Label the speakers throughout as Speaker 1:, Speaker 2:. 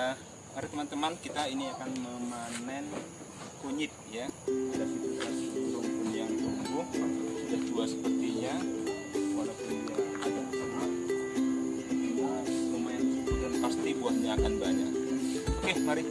Speaker 1: Mari teman-teman, kita ini akan memanen kunyit ya. Ada fitur burung pun yang tumbuh sudah dua sepertinya, walaupun dia agak sangat lumayan subur dan pasti buahnya akan banyak. Oke, mari.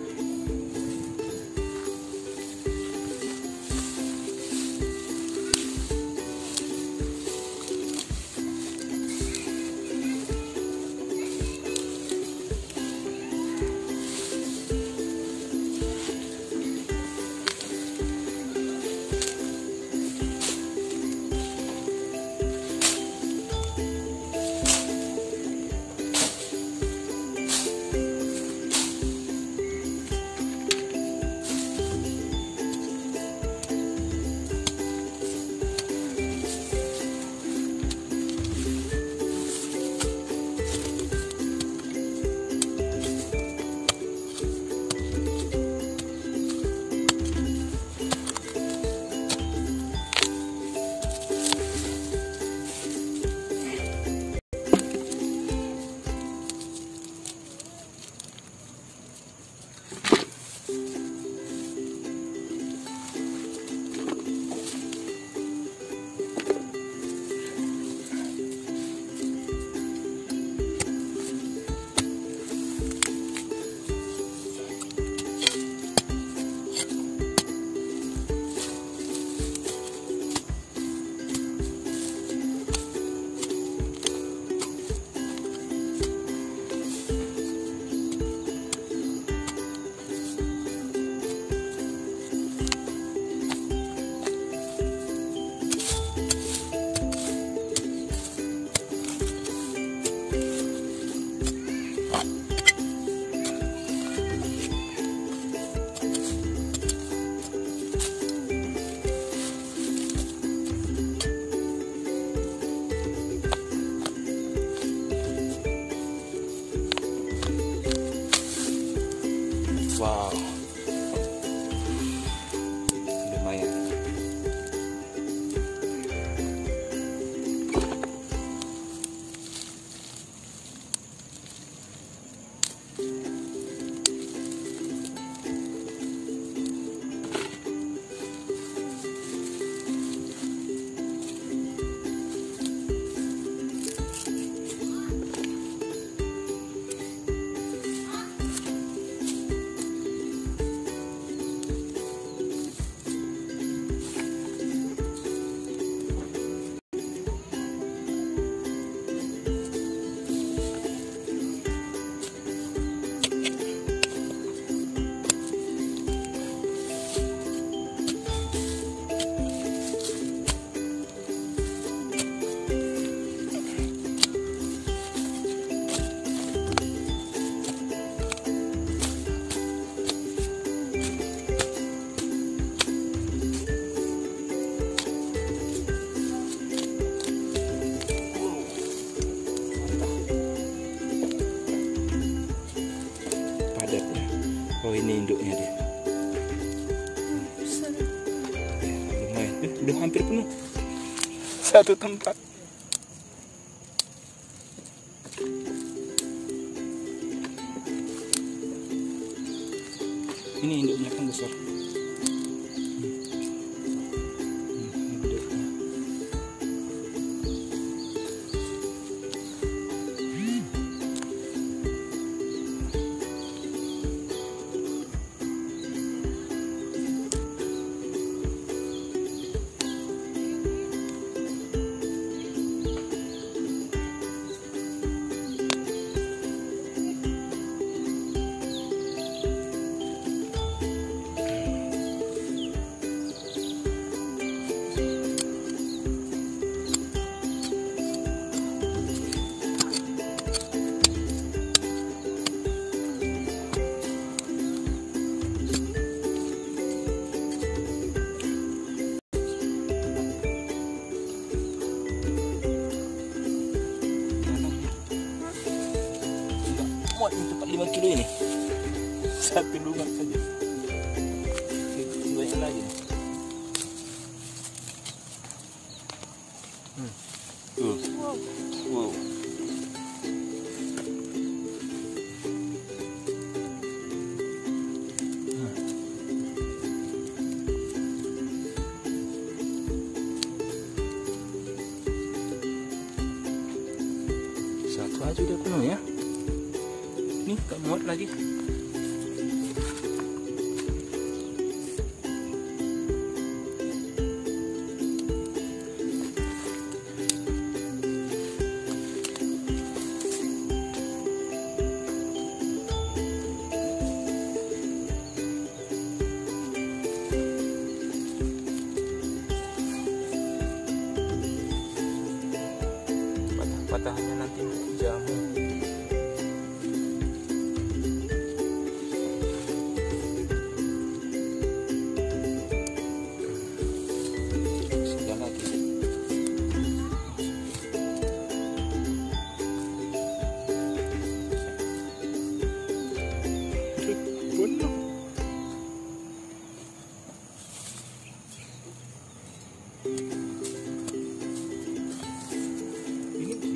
Speaker 1: Wow, lumayan. Oh, ini induknya dia. Lumayan, udah hampir penuh satu tempat. Ini induknya kan besar. Muat ini cepat 5 kilo ini. Satu lubang saja. Banyak lagi nih. Wow. nih, gak muat lagi. Patah-patahannya nanti jamu.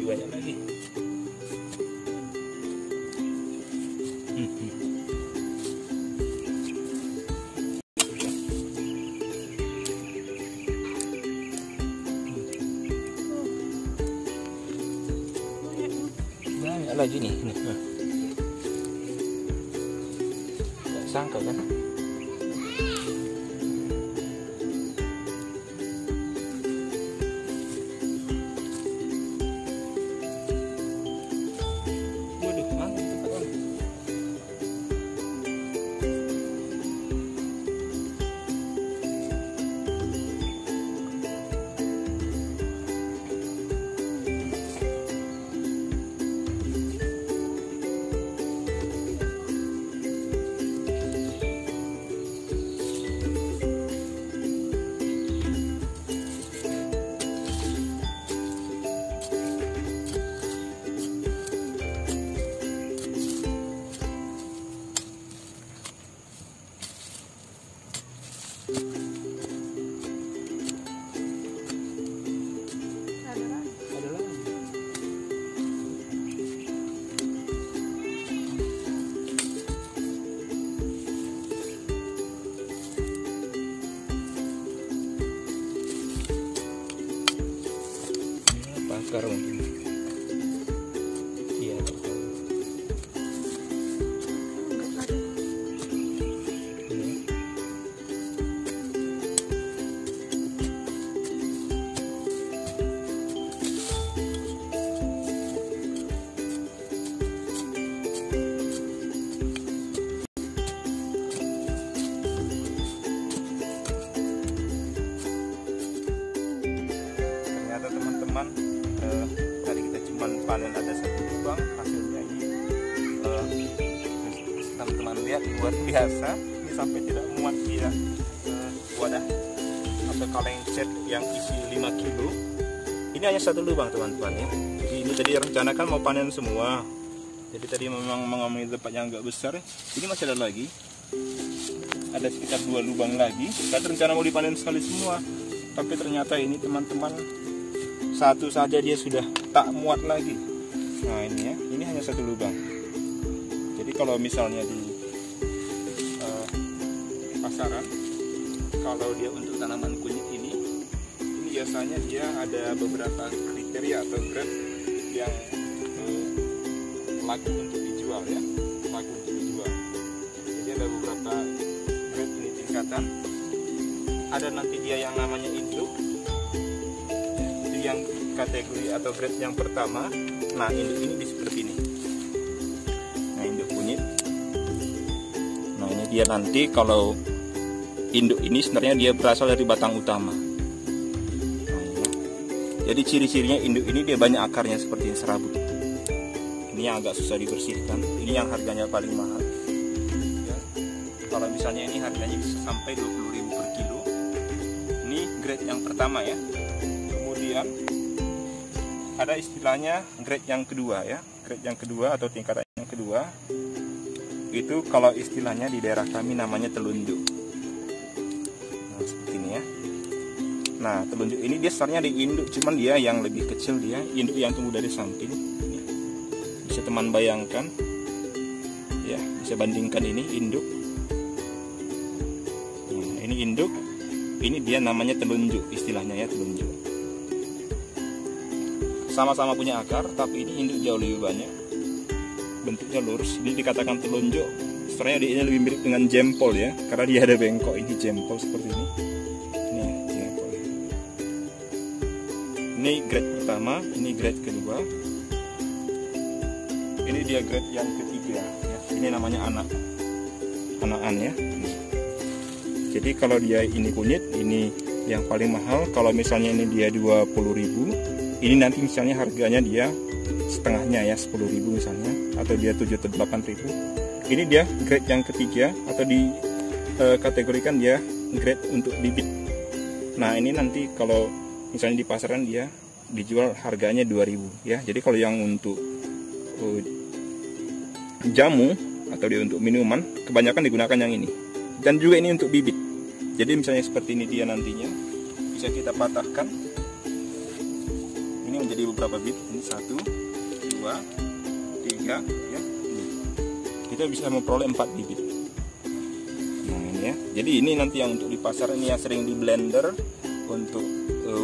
Speaker 1: Banyak lagi. Banyak lagi nih. Gak sangka kan? Bakar mungkin. Iya. Ternyata teman-teman, tadi kita cuma panen ada 1 lubang, hasilnya ini teman-teman lihat luar biasa. Ini sampai tidak muat dia wadah atau kaleng cat yang isi 5 kilo. Ini hanya 1 lubang teman-teman ya. Jadi ini tadi rencanakan mau panen semua. Jadi tadi memang mengambil tempat yang agak besar. Ini masih ada lagi. Ada sekitar 2 lubang lagi. Tadi rencana mau dipanen sekali semua. Tapi ternyata ini teman-teman, satu saja dia sudah tak muat lagi. Nah ini ya, ini hanya 1 lubang. Jadi kalau misalnya di pasaran, kalau dia untuk tanaman kunyit ini biasanya dia ada beberapa kriteria atau grade yang laku untuk dijual ya, laku untuk dijual. Jadi ada beberapa grade ini tingkatan. Ada nanti dia yang namanya induk. Yang kategori atau grade yang pertama. Nah induk ini seperti ini. Nah induk kunyit. Nah ini dia nanti kalau induk ini sebenarnya dia berasal dari batang utama. Nah, ini. Jadi ciri-cirinya induk ini dia banyak akarnya seperti serabut. Ini yang agak susah dibersihkan. Ini yang harganya paling mahal. Ya. Kalau misalnya ini harganya bisa sampai 20.000 per kilo. Ini grade yang pertama ya. Kemudian ada istilahnya grade yang kedua ya. Grade yang kedua atau tingkatan yang kedua itu kalau istilahnya di daerah kami namanya telunjuk. Nah, seperti ini ya. Nah telunjuk ini dia sebenarnya di induk, cuman dia yang lebih kecil, dia induk yang tumbuh dari samping. Bisa teman bayangkan ya, bisa bandingkan ini induk. Nah, ini induk, ini dia namanya telunjuk, istilahnya ya telunjuk. Sama-sama punya akar, tapi ini induk jauh lebih banyak. bentuknya lurus. Ini dikatakan telunjuk. Sebenarnya dia ini lebih mirip dengan jempol ya, karena dia ada bengkok. Ini jempol seperti ini. Ini jempol. Ini grade pertama, ini grade kedua. Ini dia grade yang ketiga ya. Ini namanya anakan ya. Jadi kalau dia ini kunyit, ini yang paling mahal. Kalau misalnya ini dia 20.000, ini nanti misalnya harganya dia setengahnya ya, 10.000 misalnya, atau dia 7 atau 8.000. Ini dia grade yang ketiga, atau dikategorikan dia grade untuk bibit. Nah ini nanti kalau misalnya di pasaran dia dijual harganya 2.000 ya. Jadi kalau yang untuk jamu atau dia untuk minuman, kebanyakan digunakan yang ini. Dan juga ini untuk bibit. Jadi misalnya seperti ini dia nantinya bisa kita patahkan. Ini menjadi beberapa bit. Ini 1, 2, 3 ya. Kita bisa memperoleh 4 bibit. Nah ini ya. Jadi ini nanti yang untuk di pasar ini yang sering di blender untuk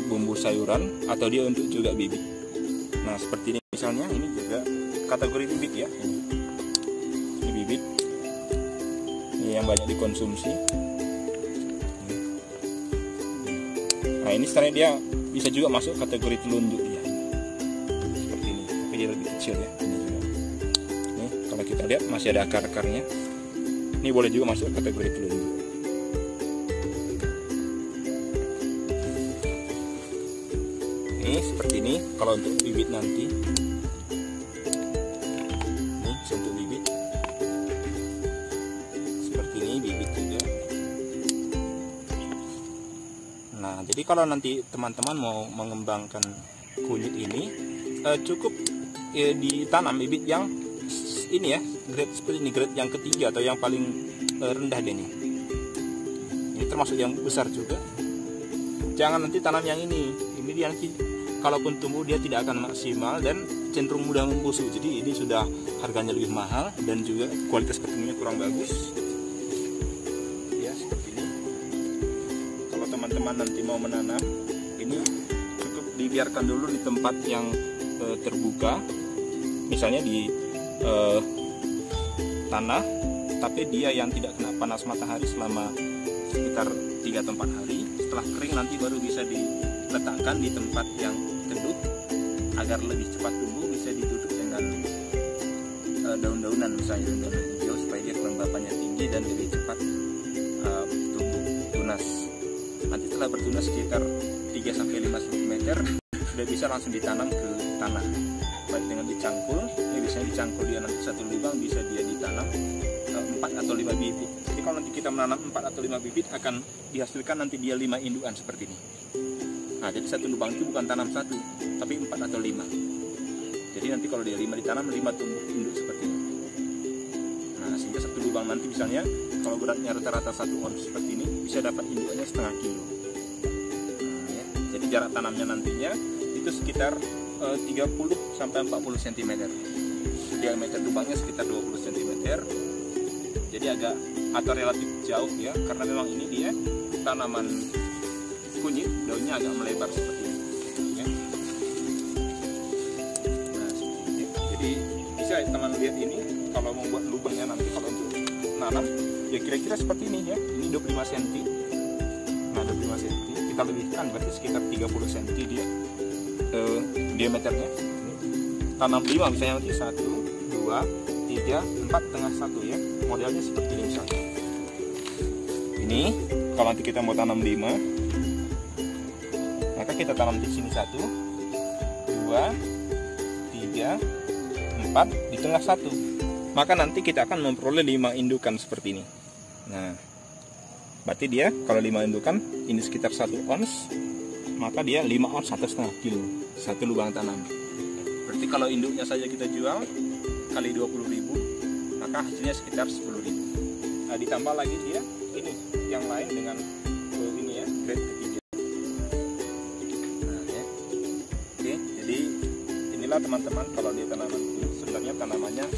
Speaker 1: bumbu sayuran, atau dia untuk juga bibit. Nah seperti ini misalnya, ini juga kategori bibit ya. Ini bibit. Ini yang banyak dikonsumsi. Nah ini sebenarnya dia bisa juga masuk kategori telunjuk ya. Seperti ini, tapi dia lebih kecil ya. Ini juga. Ini kalau kita lihat masih ada akar-akarnya. Ini boleh juga masuk kategori telunjuk. Ini seperti ini kalau untuk bibit nanti. Ini untuk bibit. Seperti ini bibit juga. Nah, jadi kalau nanti teman-teman mau mengembangkan kunyit ini, cukup ditanam bibit yang ini ya, grade seperti ini, grade yang ketiga atau yang paling rendah dia nih. Ini termasuk yang besar juga. Jangan nanti tanam yang ini. Ini dia nanti kalaupun tumbuh dia tidak akan maksimal dan cenderung mudah membusuk. Jadi ini sudah harganya lebih mahal dan juga kualitas petuninya kurang bagus. Teman-teman nanti mau menanam, ini cukup dibiarkan dulu di tempat yang terbuka, misalnya di tanah, tapi dia yang tidak kena panas matahari selama sekitar 3 atau 4 hari. Setelah kering nanti baru bisa diletakkan di tempat yang teduh agar lebih cepat tumbuh. Bisa ditutup dengan daun-daunan, misalnya daun hijau, supaya dia kelembapannya tinggi dan lebih cepat tumbuh tunas. Nanti setelah bertunas sekitar 3-5 cm sudah bisa langsung ditanam ke tanah, baik dengan dicangkul. Ini biasanya dicangkul dia nanti satu lubang bisa dia ditanam 4 atau 5 bibit. Jadi kalau nanti kita menanam 4 atau 5 bibit akan dihasilkan nanti dia 5 indukan seperti ini. Nah jadi satu lubang itu bukan tanam 1 tapi 4 atau 5. Jadi nanti kalau dia 5 ditanam, 5 tumbuh induk seperti ini. Nah sehingga satu lubang nanti misalnya kalau beratnya rata-rata 1 ons seperti ini, bisa dapat indukannya setengah kilo. Nah, ya. Jadi jarak tanamnya nantinya itu sekitar 30-40 cm. Diameter lubangnya sekitar 20 cm. Jadi agak atau relatif jauh ya, karena memang ini dia tanaman kunyit, daunnya agak melebar seperti ini. Ya. Nah, seperti ini. Jadi bisa teman lihat ini kalau membuat lubangnya nanti kalau untuk nanam. Ya kira-kira seperti ini ya. Ini 25 cm. Nah 25 cm kita lebihkan berarti sekitar 30 cm dia diameternya. Tanam 5 misalnya nanti 1, 2, 3, 4 tengah 1 ya. Modelnya seperti ini misalnya. Ini kalau nanti kita mau tanam 5, maka kita tanam di sini 1, 2, 3, 4 di tengah 1. Maka nanti kita akan memperoleh 5 indukan seperti ini. Nah, berarti dia kalau 5 indukan ini sekitar 1 ons, maka dia 5 ons 1,5 kilo satu lubang tanam. Berarti kalau induknya saja kita jual kali 20.000, maka hasilnya sekitar 10.000. Nah, ditambah lagi dia ini yang lain dengan ini ya, grade ketiga. Nah, ya. Oke, jadi inilah teman-teman kalau dia tanaman ini sebenarnya tanamannya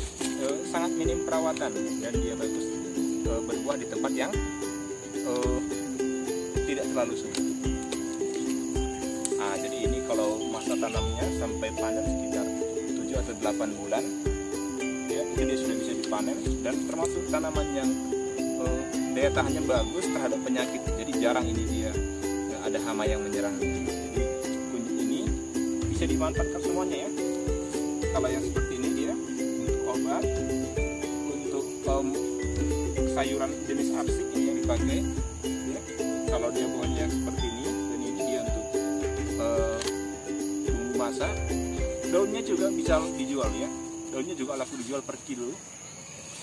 Speaker 1: sangat minim perawatan dan dia bagus berbuah di tempat yang tidak terlalu suhu. Nah, jadi ini kalau masa tanamnya sampai panen sekitar 7 atau 8 bulan ya. itu dia sudah bisa dipanen, dan termasuk tanaman yang daya tahannya bagus terhadap penyakit. Jadi jarang ini dia ada hama yang menyerang. Jadi kunyit ini bisa dimanfaatkan semuanya ya. Kalau yang seperti ini dia untuk obat, untuk sayuran jenis arsik ini yang dipakai ya. Kalau dia buahnya seperti ini, dan ini dia untuk bumbu masak. Daunnya juga bisa dijual ya, daunnya juga laku dijual per kilo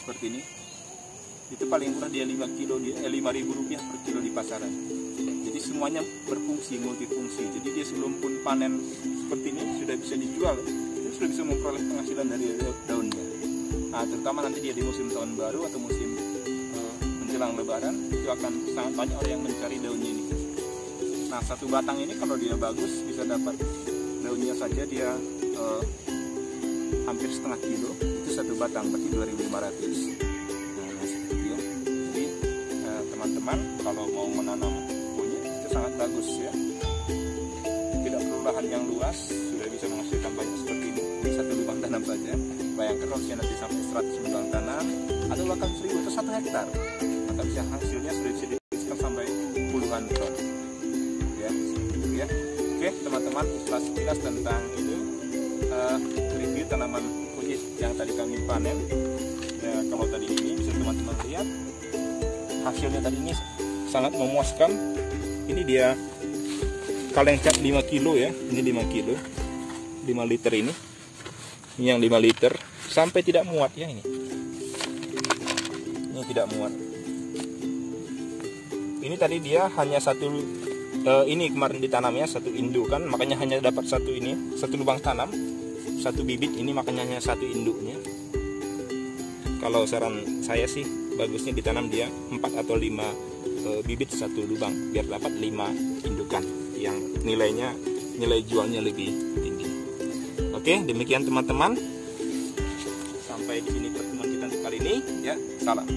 Speaker 1: seperti ini. Itu paling murah dia 5 kilo, dia 5.000 rupiah per kilo di pasaran. Jadi semuanya berfungsi, multifungsi. Jadi dia sebelum pun panen seperti ini sudah bisa dijual, dia sudah bisa memperoleh penghasilan dari daunnya. Nah, terutama nanti dia di musim tahun baru atau musim menjelang lebaran, itu akan sangat banyak orang yang mencari daunnya ini. Nah, satu batang ini kalau dia bagus bisa dapat daunnya saja dia hampir setengah kilo. Itu satu batang berarti 2.500. Teman-teman kalau mau menanam kunyit itu sangat bagus ya, tidak perlu lahan yang luas, sudah bisa menghasilkan banyak seperti ini di satu lubang tanam saja. Bayangkan kalau nanti sampai 100 lubang tanam atau bahkan 1.000 atau 1 hektar, maka bisa hasilnya sudah bisa dihasilkan sampai puluhan ton ya. Oke teman-teman, setelah sekilas tentang ini review tanaman kunyit yang tadi kami panen ya. Kalau tadi ini bisa teman-teman lihat hasilnya tadi ini sangat memuaskan. Ini dia kaleng cat 5 kilo ya, ini 5 kilo 5 liter ini yang 5 liter sampai tidak muat ya. Ini tidak muat. Ini tadi dia hanya satu ini kemarin ditanamnya satu induk kan, makanya hanya dapat satu ini, satu lubang tanam, satu bibit ini, makanya hanya satu induknya. Kalau saran saya sih bagusnya ditanam dia 4 atau 5 bibit satu lubang biar dapat 5 indukan yang nilai jualnya lebih tinggi. Oke, demikian teman-teman. Sampai di sini pertemuan kita kali ini ya. Salam.